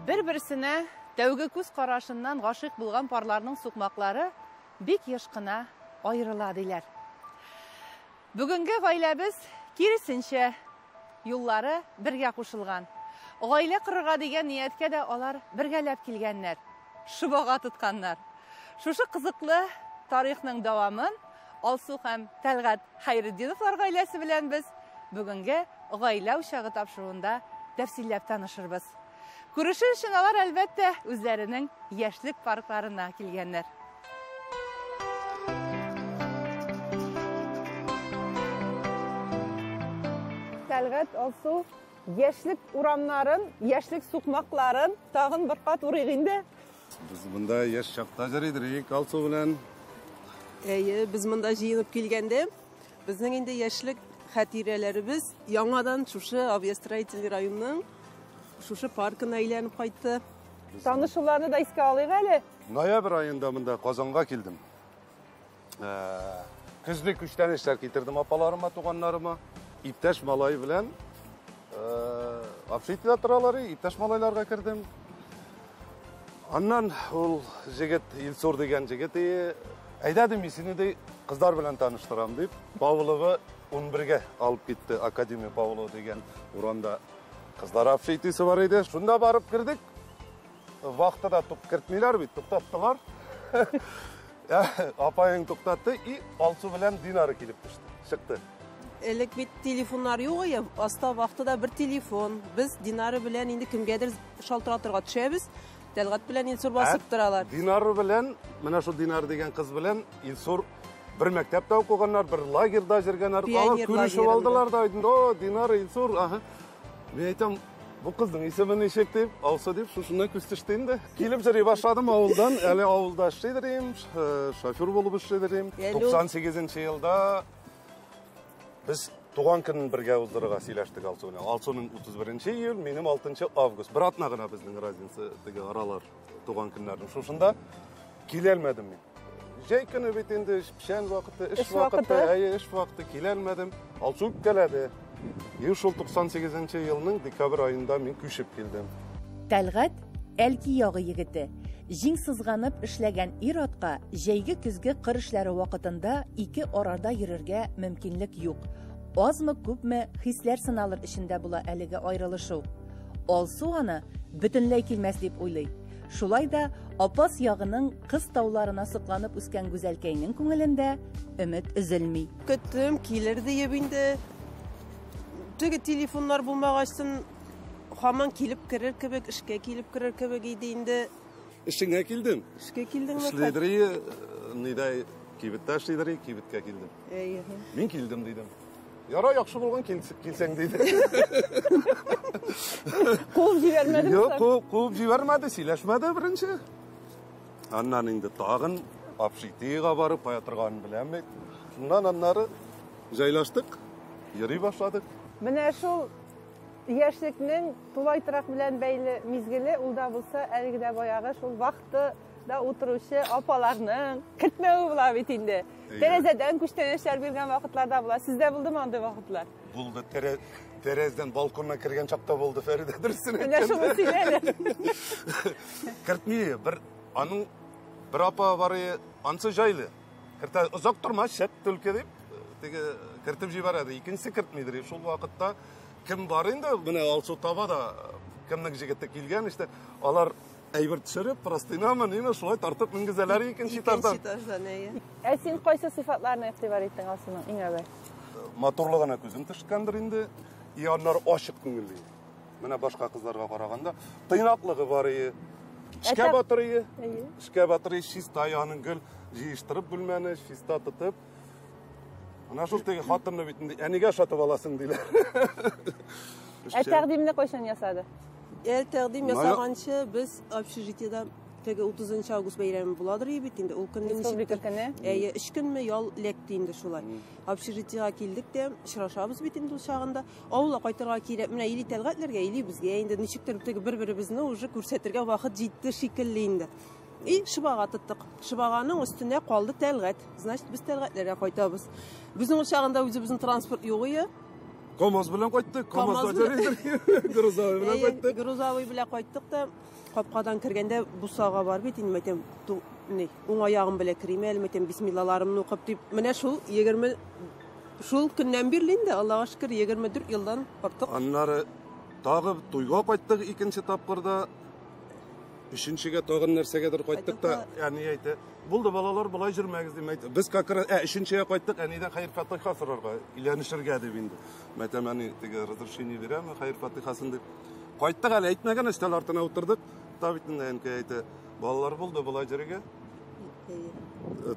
Bir-birisine тәүге күз карашыннан гашык булган парларның сукмаклары бик еш кына аерыла диләр. Бүгенге гаиләбез киресенчә юллары бергә кушылган. Гаилә кырырга дигән нияткә дә алар бергәләп килгәннәр, шубага тотканнар. Шушы кызыклы тарихның дәвамын Алсу һәм Тәлгат Хәйретдиновлар гаиләсе белән без бүгенге гаилә учагы тапшыруында тәфсилләп танышырбыз. Күрешү өчен алар әлбәттә үзләренең яшьлек паркларына килгәннәр. Тәлгат, Алсу, яшьлек урамнарын, яшьлек сукмакларын тагын бер кат урыйк инде. Biz bunda yaş çakta jarıydırık Alsu bilen. Biz bunda jıyınıp kelgende, bizning endi яшьлек хатирәләребез яңадан шушы Авиастроительный районның шушы паркына әйләнеп кайтты. Танышуларны да искә алыйк әле. Ноябрь ayında bunda Kazan'a kildim. Kızlık 3 tane işler getirdim apalarıma, tuğanlarıma. İptaş malay bilen Apşitila tıraları, İptaş malaylarga kirdim. Andan ol jigit İlsor degen jigiti aydadım isini de kızlar bilen tanıştıram deyip Pavlov'u 11'ge alıp gitti. Akademi Pavlov degen uranda kızlar Apşitisi var idi. Şunda barıp girdik. Vaqtda da kirtmeyler bit, to'xtatdilar. Apayın to'xtatdi, Alsu bilen Dinarı kelib chiqdi. Элек бит телефоннар юк я, аста вакытта bir telefon. Biz Dinarı bilen инде кимгәдер шалтыратырга төшәбез. Тәлгат белән Илсур басып торалар. Dinarı bilen, менә шу Dinarı деген кыз bilen Илсур bir мәктәптә укыганнар, bir лагерьда җиргәннәр, алар күрешеп алдылар да, о, Dinarı, Илсур, аһа. Мен әйтәм, bu kızның исеме ничек дип, Алсу дип, шушыннан күз төште инде. Килеп җыри башладым авылдан, әле авылда эшләдем, шофер булып эшләдем. 98 елда biz туган көнен бергә уздырырга сөйләштек Алсу белән. Алсуның 31 июль, минем 6 август. Bir атна гына безнең разница, теге аралар туган көннәрнең. Шушында киләлмәдем мин. Җәй көне бит инде пишән вакыты, эш вакыты, эш вакыты киләлмәдем. Алсу киләде. Шул 98 елның декабрь ayında мин күчеп килдем. Тәлгат әлки ягы егете. Җиң сызганып эшләгән ир-атка җәйге көзге кыр эшләре вакытында ике арада йөрергә мөмкинлек юк. Азмы күпме хисләр сыналыр эчендә була әлеге аерылышу. Алсу аны бөтенләй килмәс дип уйлый. Шулай да апас ягының кыз тауларына сыкланып үскән гүзәлкәйнең күңелендә өмет өзелми. Көттем, килер диеп инде. Теге телефоннар булмагачтын хаман килеп керер кебек, эшкә килеп керер кебек иде инде. Эшеңә килдем. Эшкә килдеңме? Эшләдери, нидай кибеттә эшләдери, кибеткә килдем. Мин килдем дидем. Яра яхшы булган килсәң диде. Куып җибәрмәдем. Юк, куып җибәрмәде, сөйләшмәде беренче. Аннан инде тагын Апшитига барып аятырган беләм. Шуннан аннары җайлаштык, йөри башладык. Менә шул яшьлекнең тулайтырак белән бәйле мизгеле ул да булса, әлеге дә баягы шул вакытта да утыручы апаларның кертмәүе була бит инде. Тәрәзәдән күчтәнәчләр биргән вакытларда була. Сездә булдымы андый вакытлар? Булды, тәрәзәдән балконга кергән чакта булды, Фәридә дөресен әйткән. Менә шуны сөйләде. Кертмие, аның bir апа бар, ансы җайлы. Кертә, озак тормас, шәп түлке дип, теге кертеп җибәрәде. Икенчесе кертмидер. Шул вакытта кем бар инде, менә Алсу таба да кемнең җигете килгән, işte алар әйбер төшереп, простыйнамы, ниме шулай тартып мингезәләр икенче этаждан. Ә син кайсы сыйфатларны игътибар иттең Алсуның иң әввәл? Моторлыгына күзем төшкәндер инде. И аннары ачык күңелле. Менә башка кызларга караганда тыйнаклыгы бар иде. Эшкә батыры, эшкә батыры чиста аяның гел җыештырып бүлмәне, чиста тотып. Ана шул теге хатынны бит инде әнигә шатып аласың диләр. Ә тәкъдимне кайчан ясады? Тәкъдим ясаганчы без общежитиедә теге 30 август бәйрәме буладыр бит инде. Ул көнне республика көне. 3 көнме ял лекте инде шулай. Общежитиегә килдек дә, очрашабыз бит инде ул чагында. Авылга кайтырга кирәк. Менә Или Тәлгәтләргә, Или безгә инде ничектер теге бер-беребезне уже күрсәтергә вакыт җитте шикелле инде. Шыбага тоттык. Шыбаганың өстенә калды Тәлгәт. Значит, без Тәлгәтләргә кайтабыз. Безнең ул чагында үзебезнең транспорт юк иде. Комоз белән кайттык. Комозда җөридер. Грузовой белән кайттык. Грузовой белән кайттык та капкадан кергәндә бусага бар бит инде әйтәм. Ни, уң аягым белән кирим әле әйтәм бисмиллаларымны укып дип. Менә шул 20 шул көннән бирле инде Аллага шөкер 24 елдан артык. Аннары тагы туйга кайттык икенче тапкырда. Üçüncüge tağın nersegedir koyduk da yani yeydi. Buldu balalar bulay jirmegiz demeydi. Biz kakıra üçüncüye koyduk. Eniden hayır fatiha sorarga ilenişirge de bindi. Metem hani tege razрешение verem hayır fatihasını dep. Koyduk hali aytmagan istel artına oturduk. Tabitin de enke yeydi. Balalar buldu bulay jirge.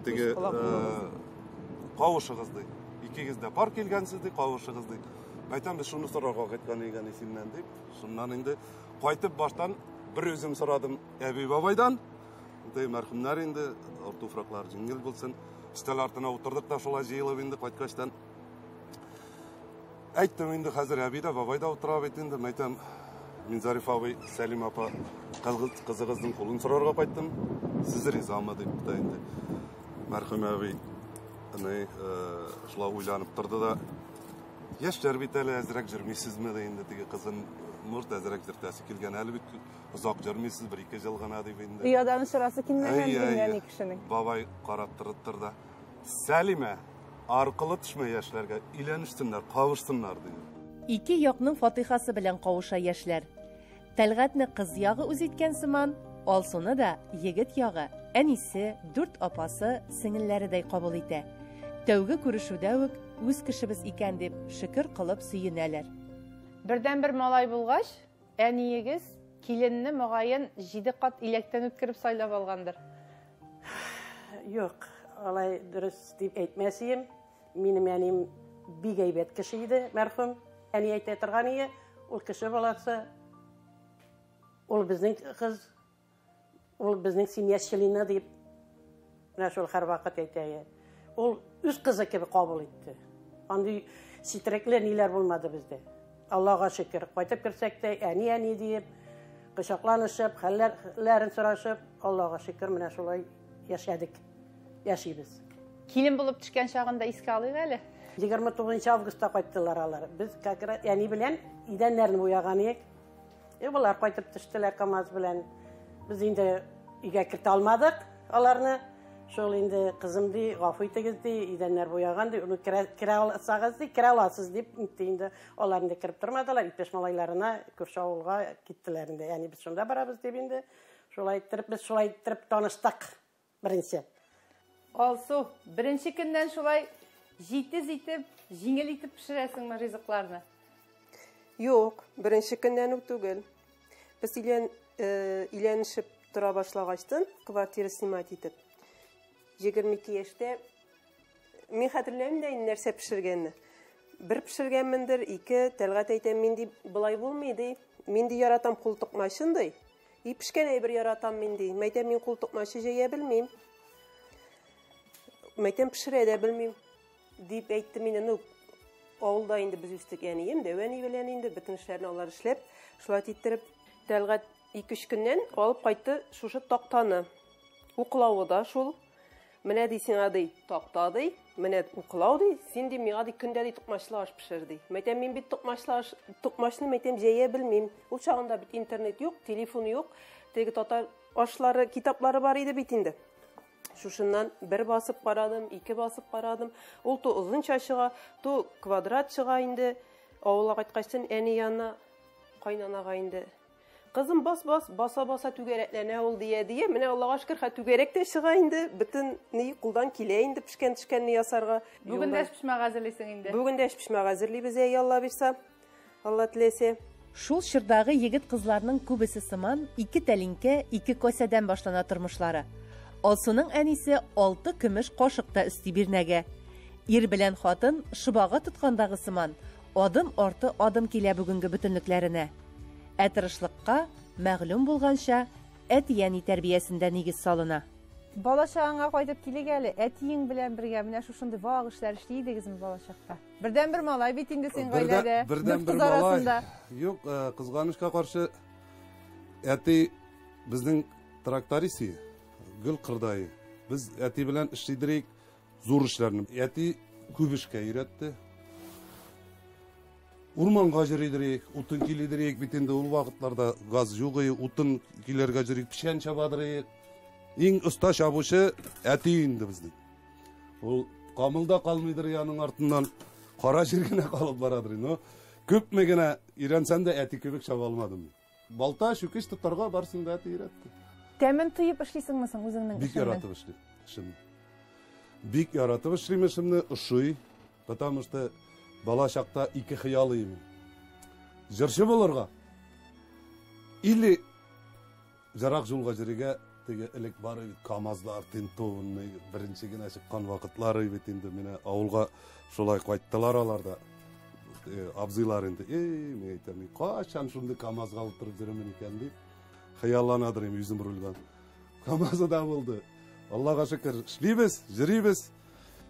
Tege kavuşuğuzdu. İkigizde park kelgensizdi kavuşuğuzdu. Metem biz şunu sorarga gitgan egen isimden dep. Şundan indi koytup baştan bir özüm soradım Ebi Babay'dan. Merhumlar indi, ortufraklar jingil bulsun. Istel artına oturduk da şolay jeyilip indi koytkaçtan. Aytdım indi hazır Ebi de Babay'da oturab etindi. Aytam, min Zarif abi, Selim apa, kızıgыздың kolun sorarga paytdım. Siz rizama deyip da indi. Merhum Ebi, şolay uylanıp turdu da. Yaşlar biteli azrak jirmeysizmi deyindi dige kızın Murt azrak jirtasi kelgan elbet uzoq jirmeysiz bir ikki yil gana deb endi. Riyodan sırası kimden bilgan kişinin? Babay qarab turdi. Salime arqılı tishma yoshlarga ilanishsinlar, qavuşsunlar dedi. İki yoqning fatihasi bilan qavuşa yoshlar. Talg'atni qiz yog'i o'z etgan siman, Olsuni da yigit yog'i, anisi, 4 opasi singillariday qabul etdi. Tavga ko'rishuvda o'z kishimiz ekan deb shukr qilib suyunalar. Birden bir malay bulgaç, әниегіз келінні мұғайын 7 қат илектен өткіріп сайлап алғандыр. Yok, olay dürüst deyip etmesiyim. Benim әнем big әйбет kişiydi, merhum. Әни әйте тұрған ие, ол kişi bolası, ол bizning kız, ол bizning семьяшчылığına deyip, şol her vakit әйтәye. Ол üz kızı gibi kabul etti. Andı sitrekler neler bulmadı bizde. Allah'a şükür. Qaytып kirsek de әни deyip, qışaqlanışıp, hallerin soraşıp, Allah'a şükür mine şolay yaşadık. Yaşayız. Kelin bulup düşken şağında eski alıyıq әлі? 29 avgust'ta qayttılar alır. Biz әни bilen idenlerini boyaganıyık. Bunlar qaytып düştüler kamaz bilen. Biz indi üge kirt almadık alarını. Şol indi kızımdı, gafı itegizdi, idenler boyagandı, onu kiralasız deyip indi. Onlar da kirip durmadılar, ipleş malaylarına, Kürşe oğulga gittiler indi. Yani biz şunda barabız deyip indi. Biz şolay ittirip tanıştık birinci. Olsu, birinci günden şolay jitiz itip, jingil itip pişiresin mi riziklarını? Yok, birinci günden ötügül. Biz ilenişip tura başlagaçtın, kvartira snimat etip. 22 yaşta men hatırlayayım da nerse pişirgenni. Bir pişirgenmindir, iki Talgat aytam men deyip bulay bolmaydı. Men de yaratam koltuk maşınday. Pişken bir yaratam men dey. Aytam men koltuk maşı jeye bilmeyim. Aytam pişire de bilmeyim. Deyip aytdı men avulda indi biz üstük eniyim de öni bilen indi bütün işlerini onlar işlep şulat ettirip Talgat 2-3 günden alıp qaytdı şuşu taqtаны. Uqlauı da şul Mene deysin aday taqtadı, mene uqlaudı, sen de miğadi kündeli toqmaşlaş pişirdi. Metem men bit toqmaşını metem jeye bilmeyim. O çağında bit internet yok, telefonu yok. Tegi tatar aşları, kitapları var idi bitindi. Şuşundan bir basıp qaradım, iki basıp qaradım. Ol to uzun çaşığa, to kvadrat çığa indi. Avula qaytqaçtan eni yanına qaynanağa indi. Kızım basa tügereklerine ol diye. Mene Allah'a şükür tügerek de çığa indi. Bütün neyi kuldan kile indi pişken yasarga. Bugün de pişmek hazırlıysan indi. Bugün de pişmek hazırlı bize yallah birsa. Allah tilese. Şul şırdağı yigit kızlarının kubisi sıman 2 telinke 2 koseden başlana turmuşları. Olsu'nun enisi 6 kümüş qoşıqta üstü bir nege. Ir bilen xatın şıbağı tutqandağı sıman adım orta adım kile bugünkü bütünlüklerine. Әтірішлікқа мәғлім болғанша әтияни тәрбиесінде негіз салына. Бала шағанға қайтып келек әлі, әтиің білен бірге міне шушынды вақ ішлер ішлейдегіз ми бала шаққа? Бірден бір малай бетінде сен қайлады, бірден бір малай. Yok, қызғанышқа қаршы әти біздің тракториси, гүл қырдайы. Біз әти білен ішлейдірек зор ішлерін. Әти көп ішке үйретті. урманга жүрейдирек, утун килидирек, битинде ул вакытларда газ жок, утун килерге жүрек, пишен чабадырек. Иң уста чабушы әти инде биздин. Ул камылда калмыйдыр аның артыннан, кара жергене калып барадыр, но көпме генә өйрәнсәм дә әти кебек чаба алмадым. Балта, шүкеш тотарга барсын да әти өйрәтте. Тәмен тыйып эшлисеңме соң үзеңнең Бик яратып эшлим. Бик яратып эшлим эшемне, ошый, потому что бала чакта ике хыялыйм. Җырчы булырга. Или жарак жолга жүрергә, теге элек бар КамАЗлар, тентовный, беренче генә чыккан вакытлары бит инде менә авылга шулай кайттылар аларда. Абзыйлар инде, мен әйтәм, качан шундый КамАЗга утырып йөрәмен икән дип, хыялланадыр үзем рульган. КамАЗы да булды. Аллага шөкер, эшлибез, йөрибез.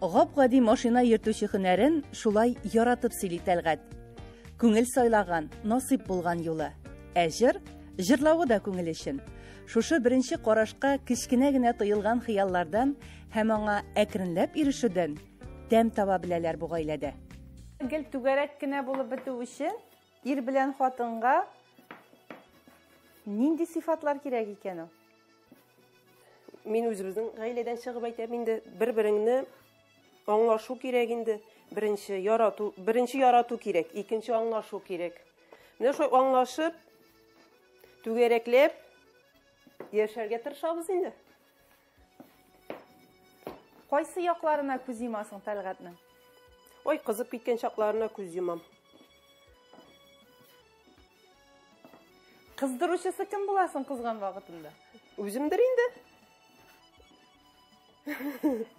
Гап-гади машина йөртүче һөнәрен шулай яратып сөйли Тәлгать. Күңел сайлаган, насыйп булган юлы. Әҗер, җырлавы да күңел өчен. Шушы беренче карашка кичкенә генә тоелган хыяллардан һәм аңа әкренләп ирешүдән тәм таба беләләр бу гаиләдә. Гел түгәрәк кенә булып бетү өчен ир белән хатынга нинди сыйфатлар кирәк икән ул? Мин үзебезнең гаиләдән чыгып әйтәм инде, бер-береңне аңлашу кирәк инде. Беренче ярату кирәк, икенче аңлашу кирәк. Менә шулай аңлашып, түгәрәкләп яшәргә тырышабыз инде. Кайсы якларына күз йомасың Тәлгатның? Ой, кызып киткән чакларына күз йомам. Кыздыручысы кем буласың кызган вакытында? Үземдер инде.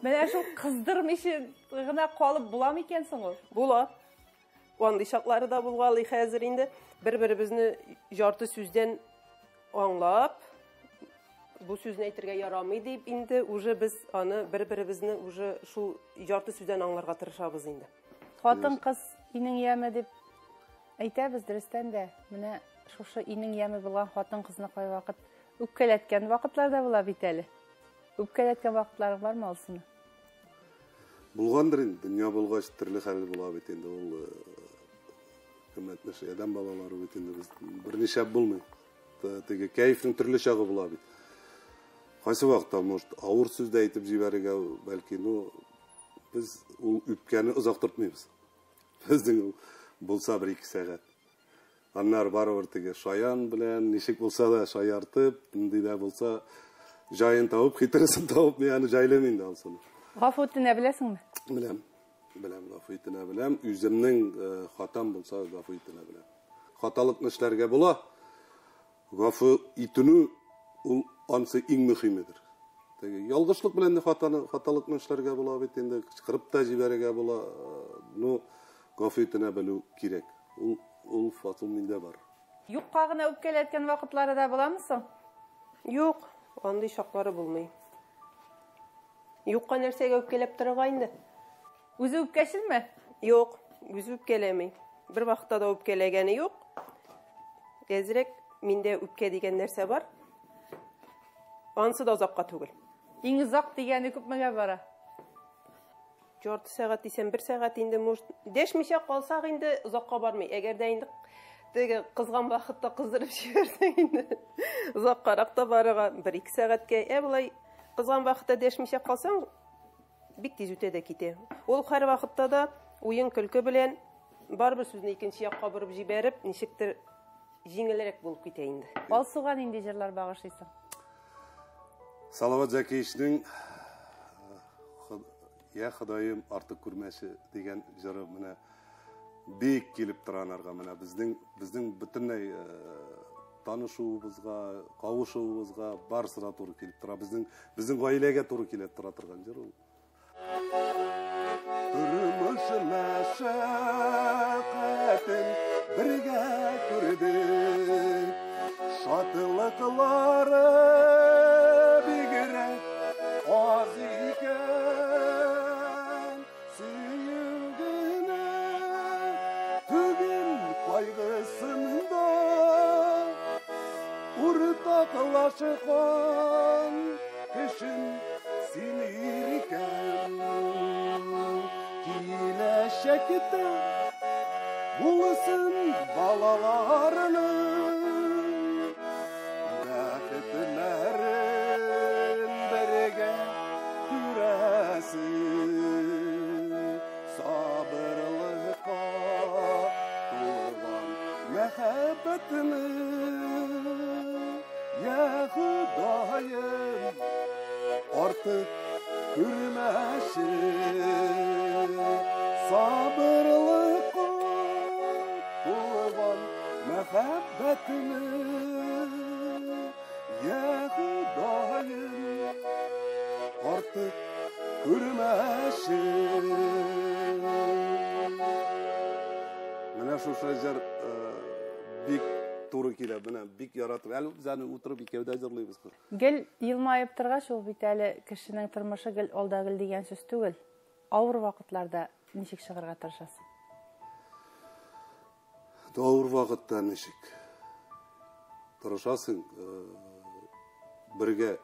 Менә шул кыздырмыйча гына калып буламы икән соң ул? Була. Андый чаклары да булган хәзер инде. Бер-беребезне ярты сүздән аңлап, бу сүзне әйтергә ярамый дип инде уже без аны бер-беребезне уже шул ярты сүздән аңларга тырышабыз инде. Хатын кыз инең яме дип әйтәбез дөрестән дә. Менә шушы инең яме булган хатын кызны кай вакыт үпкәләткән вакытларда була бит әле. Үпкәләткән вакытларың бармы алсыны? Булгандыр инде, дөнья булгач төрле хәл була бит инде, ул кыйммәтле адам балалары бит инде без берничә булмый. Теге кайфның төрле чагы була бит. Кайсы вакытта может авыр сүз дә әйтеп җибәрергә, бәлки, без ул үпкәне озак тотмыйбыз. Безнең булса 1-2 сәгать. Аннар барыбер теге шаян белән ничек булса да шаяртып, нинди дә булса жайын тауып, хитресен тауып, мен жайламын инде алсыны. Гафу итенә беләсеңме? Беләм, гафу итенә беләм. Үземнең хатам булса гафу итенә беләм. Хаталыкны эшләргә була. Гафу итүне ул ансы иң мөһимедер. Теге ялгышлык белән хаталыкны эшләргә була бит инде, кырып та җибәрергә була. Гафу итенә белү кирәк. Ул фатум миндә бар. Юкка гына үпкәләткән вакытлары да буламы соң? Юк, андый чаклары булмый. Юкка нәрсәгә үпкәләп торырга инде? Үзе үпкәчелме? Юк, үзе үпкәләмей. Бер вакытта да үпкәләгәне юк. Әзрәк миндә үпкә дигән нәрсә бар. Ансы да озакка түгел. Иң озак дигәне күпмегә бара? Ярты сәгать дисәм, 1 сәгать инде может. Дәшмичә калсак инде озакка бармый. Әгәр дә инде теге кызган вакытта кыздырып җибәрсәң инде озаккарак та барырга 1-2 сәгатькә. Булай кызган вакытта дәшмичә калсаң, бик тиз үтә дә китә. Ул һәр вакытта да уен көлке белән барбер сүзне икенче якка борып җибәреп, ничектер җиңелрәк булып китә инде. Алсуга нинди җырлар багышлыйсың? Салават Зәкиевичнең "Я Ходаем артык күрмәше" дигән җыры менә бик килеп торанарга, менә безнең бөтенләй танышуыбызга, кавышуыбызга барысына туры килеп тора. Безнең гаиләгә туры килеп тора торган җыр ул. Тормыш мәшәкатен бергә күрдек, шатлыклары бигрәк аз икән, сөюгенә түгел кайгысында уртаклашкан кешем син икән. Киләчәктә bulсын балаларының бақытларын бірге күрәсін сабырлыққа толған мәхәббәтінің я Құдайым артық күрмәші sabırlıkla tuğan mehabbetini ya Hudayım artık görmeşim. Mene şu şecer bik to'g'ri keladi. Buni bik yaratib, hali bizani o'tirib ikkavda ajrlaymiz. Gel yılmayıp turgaç ol bit әле кешенең тормышы гел алда гел дигән сүз түгел. Авыр вакытларда ничек чыгарга тырышасың? Ауыр вакытта ничек тырышасың? Бергә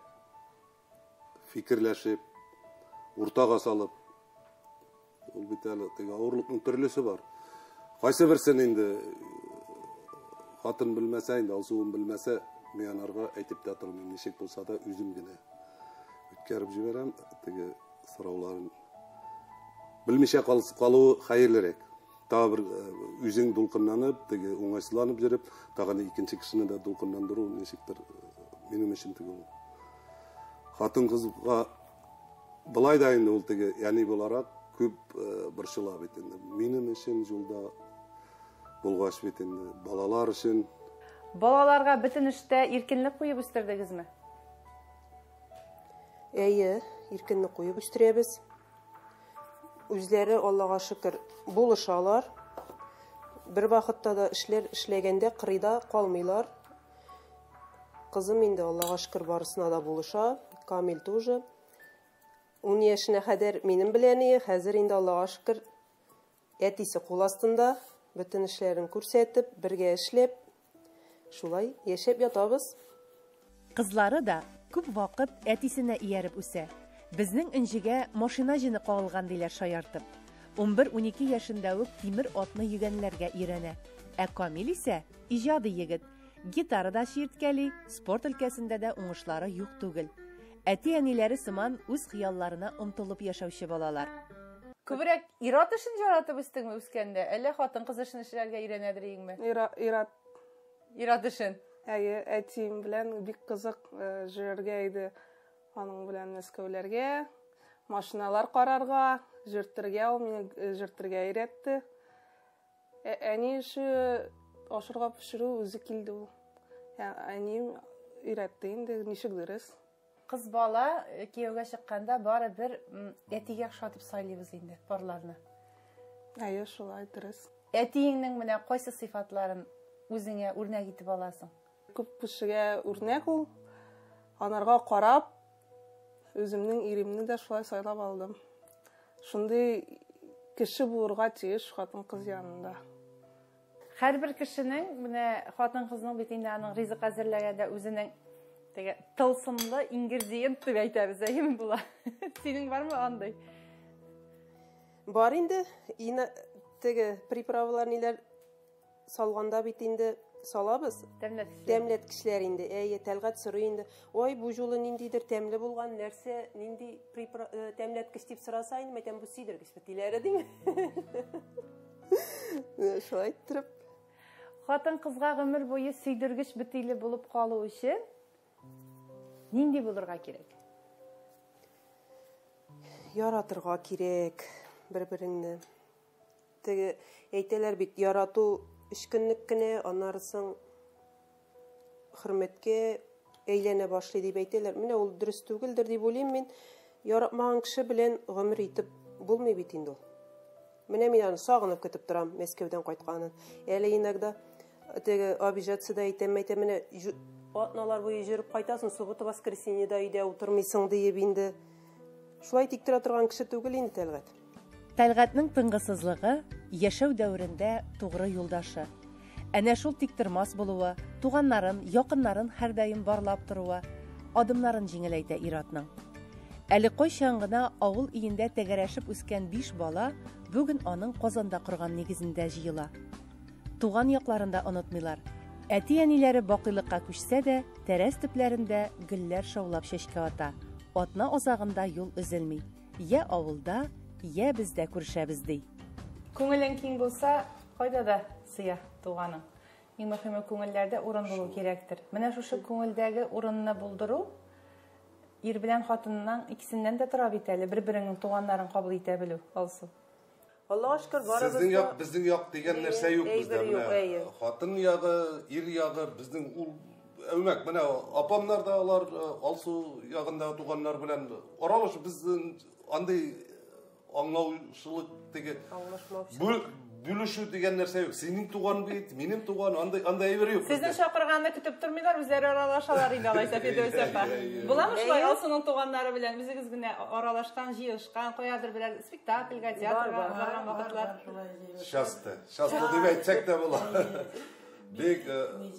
фикерләшеп, уртага салып, ул бит әле теге авырлыкның төрлесе бар. Кайсы берсен инде хатын белмәсә, инде алсуын белмәсә, мен анарга әйтеп тә тормыйм, ничек булса да үзем генә үткәреп җибәрәм, теге сорауларын bilmişe kalığı hayırlarek. Daha bir üzün dulkınlanıp, oңайсызланып жүріп, тағаны ikinci kişini de dulkınlandırу, нешіктір, менің үшін тегі ол. Қатын қызға бұлай да енді ол тегі, яғни боларақ көп бір шыла бетінде. Менің үшін жолда болғаш бетінде, балалар үшін. Балаларға бүтін іште еркінлік қойып үстірдіңіз ме? Әйе, еркінлік қойып үстіреміз. Үзләре Аллаға шүкір булышалар. Bir вакытта да эшләр эшләгәндә кырыйда калмыйлар. Кызым инде Аллаға шүкір барысына да булыша, Камил тоже. 10 яшенә кадәр минем белән хәзер инде Аллаға шүкір әтисе кул астында бүтән эшләрен күрсәтеп, бергә эшләп, шулай яшәп ятабыз. Кызлары да күп вакыт әтисенә ияреп үсә. Безнең инҗигә машина җыны кагылган диләр шаяртып. 11-12 яшендә үк тимер атны йөгәнләргә ирәнә. Ә Камил исә иҗади егет. Гитарада ширткәли, спорт өлкәсендә дә уңышлары юк түгел. Әти-әниләре сыман үз хыялларына омтылып яшәүче балалар. Күбрәк ират эшен яратып үстеңме үскәндә? Әллә хатын-кыз эшен эшләргә ирәнәдер игеңме? Ират. Ират эшен. Әйе, әтием белән бик кызык җырга иде. Аның белән Мәскәүләргә, машиналар карарга, җыртырга, ул мине җыртырга өйрәтте. Әни эше ашырга пешерү үзе килде ул. Әнием өйрәтте инде, ничек дөрес. Кыз бала кияүгә чыкканда бары бер әтигә охшатып сайлыйбыз инде парларны. Әйе, шулай дөрес. Әтиеңнең менә кайсы сыйфатларын үзеңә үрнәк итеп аласың? Күп кешегә үрнәк ул. Анарга карап, өзімнің иремне дә шулай сайлап алдым. Шундый кеше булырга тиеш хатын кыз янында. Һәрбер кешенең менә хатын кызның бит инде аның ризык әзерләгәндә үзенең теге тылсымлы ингредиент дип әйтәбез, әйеме була? Синең бармы андай? Бар инде, теге приправалар ниләр салганда бит инде салабыз. Тәмләткечләр инде. Әйе, Тәлгать сорый инде. Ой, бу жолы ниндидер тәмле булган нәрсә, нинди тәмләткеч дип сораса инде, мәйтәм бу сидергеч битиләре диме? Шулай итеп. Хатын кызга гомер буе сидергеч битиле булып калу өчен нинди булырга кирәк? Яратырга кирәк бер-береңне. Теге әйтәләр бит, ярату 3 көнлек кенә, анарсын хөрмәткә әйләнә башлый дип әйтәләр. Менә ул дөрес түгелдер дип уйлыйм мин. Яратмаган кеше белән гомер итеп булмый бит инде ул. Менә мин аны сагынып көтеп торам, Мәскәүдән кайтканын. Әле иногда теге обижаться да әйтәм, менә атналар буе җырып кайтасың, суббота воскресеньеда өйдә утырмыйсың диеп инде. Шулай тик тора торган кеше түгел инде Тәлгать. Тәлгатның тыңгысызлыгы яшәү дәврендә тугры юлдашы. Әнә шул тиктормас булуы, туганнарын, якыннарын һәрдаим барлап торуы, адымнарын җиңеләйтә иратның. Әле кайчан гына авыл иендә тәгәрәшеп үскән 5 бала бүген аның Казанда корган нигезендә җыела. туган якларында онытмыйлар. Әти-әниләре бакыйлыкка күчсә дә, тәрәз төпләрендә гөлләр шаулап чәчкә ата. Атна азагында юл өзелми. Я авылда, я бездә күрешәбез ди. Күңелең киң булса, кайда да сыя туганың. Иң мөһиме күңелләрдә урын булу кирәктер. Менә шушы күңелдәге урынны булдыру ир белән хатынның икесеннән дә тора бит әле, бер-береңнең туганнарын кабул итә белү, алсу. Аллаһка шөкер, барыбыз. Сезнең як, безнең як дигән нәрсә юк бездә. Менә хатын ягы, ир ягы, безнең ул әүмәк, менә апамнар да алар алсу ягында туганнар белән аралашып, безнең андай аңлаушылык теге бүлешү дигән нәрсә юк. Синең туган бит, минем туган, андай әйбер юк. Сезне чакырганны көтеп тормыйлар, үзләре аралашалар инде алайса Фидәүсәпә. Буламы шулай алсуның туганнары белән үзегез генә аралашкан, җыелышкан, каядыр берәр спектакльгә, театрга барган вакытлар? Шасты дип әйтсәк тә була. Бик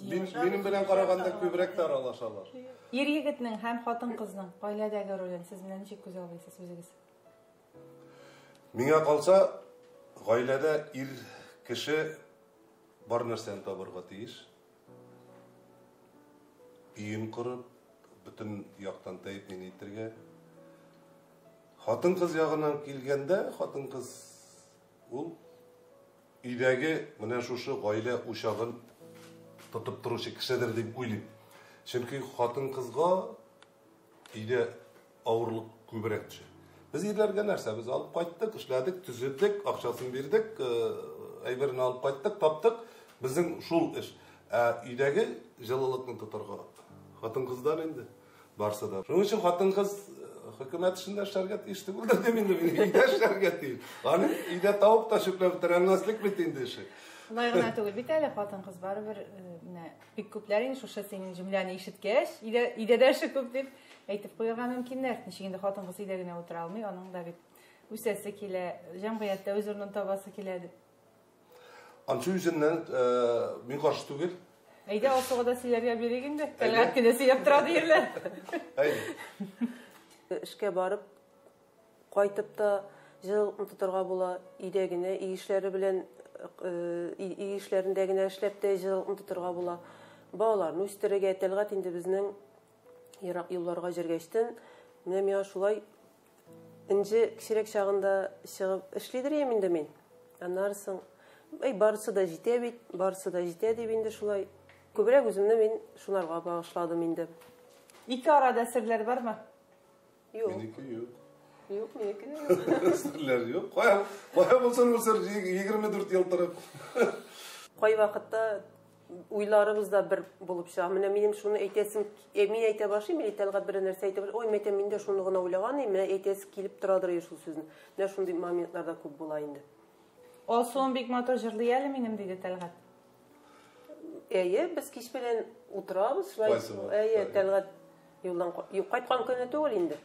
минем белән караганда күбрәк тә аралашалар. Ир егетнең һәм хатын кызның гаиләдәге ролен сез менә ничек күзаллыйсыз үзегез? Миңа калса, гаиләдә ир кеше бар нәрсәне табырга тиеш. Өен корып, бөтен яктан тәэмин итәргә. Хатын-кыз ягыннан килгәндә, хатын-кыз ул өйдәге менә шушы гаилә учагын тотып торучы кешедер дип уйлыйм. Чөнки хатын-кызга өйдә авырлык күбрәк төшә. Biz ilerge нәрсә, biz алып кайттык, эшләдек, төзедек, акчасын бирдек, әйберне алып кайттык, таптык. Безнең шул эш. Өйдәге җылылыкны тотарга хатын-кыздан инде барсы да. Шуның өчен хатын-кыз хөкүмәт эшендә эшләргә тиеш түгел дим инде, өйдә эшләргә тиеш. Аны өйдә тавык та чүпләп торганлык бит инде эше. Улай гына түгел бит әле хатын-кыз барыбер менә бик күпләр инде шушы синең җөмләне ишеткәч, өйдә дә эше күп дип әйтеп куярга мөмкиннәр. Ничек инде хатын-кыз өйдә генә утыра алмый, аның да бит үсәсе килә, җәмгыятьтә үз урынын табасы килә дип. Анчы үзеннән мин каршы түгел. Әйдә алсуга да сөйләргә бирик инде. Тәлгать кенә сөйләп тора диярләр. Әйдә. Эшкә барып, кайтып та җылылыкны тотарга була, өйдә генә иешләре белән иешләрендә генә эшләп тә җылылыкны тотарга була. Балаларны үстерергә тәлгать инде безнең ерак юлларга җиргәчтен, менә миңа шулай инде кичерәк чагында чыгып эшлидер инде мин. Аннарсын, барысы да җитә бит, барысы да җитә дип инде шулай күбрәк үземне мин шунарга багышладым инде. Ике арада серләр бармы? Юк. Минеке юк. Юк, минеке юк. Серләр юк. Кая булсын ул сер 24 ел торып. Кай вакытта уйларыбыз да бер булып чыга. Менә минем шуны әйтәсем, мин әйтә башлыйм, мин Тәлгать бер нәрсә әйтә башлый. Ой, мәйтәм мин дә шуны гына уйлаган идем, менә әйтәсе килеп торадыр шул сүзне. Менә шундый моментларда күп була инде. Алсуым бик матур җырлый әле минем диде Тәлгать. Әйе, без кич белән утырабыз, шулай. Әйе, Тәлгать юлдан кайткан көне түгел инде.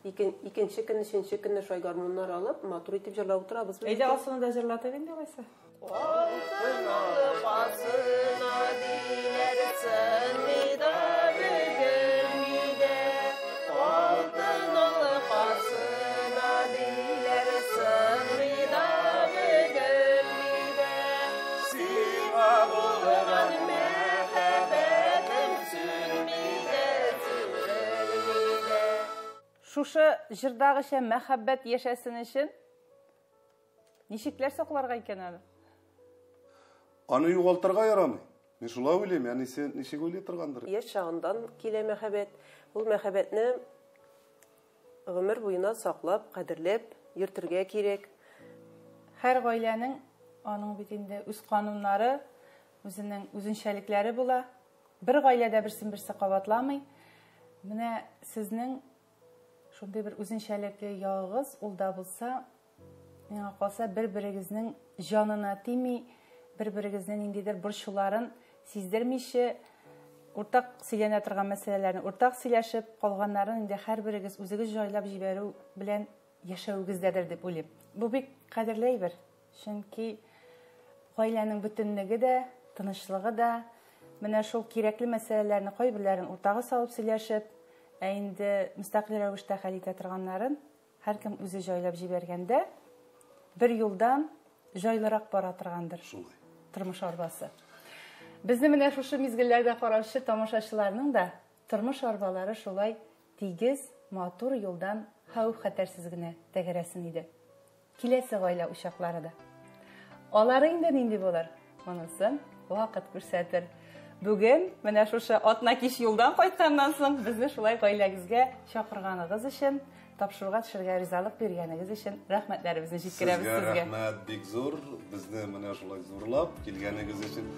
Икенче көн, өченче көнне шулай гармуннар алып, матур итеп җырлап утырабыз. Әйдә алсуны да җырлатып инде алайса. Алтын алып асына диләрсен мида бөгелмидә. Алтын алып асына диләрсен мида бөгелмидә. Сиңа булган мәхәббәтем сүнмидә, сүнмидә. Шушы җырдагыча мәхәббәт яшәсен өчен ничекләр сакларга икән әле? Аны югалтырга ярамый. Мин шулай уйлыйм, яни сен ничек уйлый торгандыр? Яшь чагындан килә мәхәббәт. Ул мәхәббәтне гомер буена саклап, кадерләп йөртергә кирәк. Һәр гаиләнең аның бит инде үз кануннары, үзенең үзенчәлекләре була. Бер гаиләдә берсен-берсе кабатламый. Менә сезнең шундый бер үзенчәлекле ягыгыз ул да булса, миңа калса бер-берегезнең җанына тими, бер-берегезнең ниндидер борчуларын сиздермичә, уртак сөйләнә торган мәсьәләләрне уртак сөйләшеп калганнарын инде һәрберегез үзегез җайлап җибәрү белән яшәүгездәдер дип уйлыйм. Бу бик кадерле әйбер. Чөнки гаиләнең бөтенлеге дә, тынычлыгы да, менә шул кирәкле мәсьәләләрне кайберләрен уртага салып сөйләшеп, инде мөстәкыйль рәвештә хәл итә торганнарын һәркем үзе җайлап җибәргәндә, бер юлдан җайлырак бара торгандыр. Шулай. тормыш арбасы. Безне менә шушы мизгелләрдә караучы тамашачыларның да тормыш арбалары шулай тигез, матур юлдан хәүф-хәтәрсез генә тәгәрәсен иде. Киләсе гаилә учаклары да. Алары инде нинди булыр? Монысын вакыт күрсәтер. Бүген менә шушы атна кич юлдан кайтканнан соң безне шулай гаиләгезгә чакырганыгыз өчен, тапшыруга төшәргә ризалык биргәнегез өчен рәхмәтләребезне җиткерәбез сезгә. Рәхмәт бик зур. Безне менә шулай зурлап килгәнегез өчен.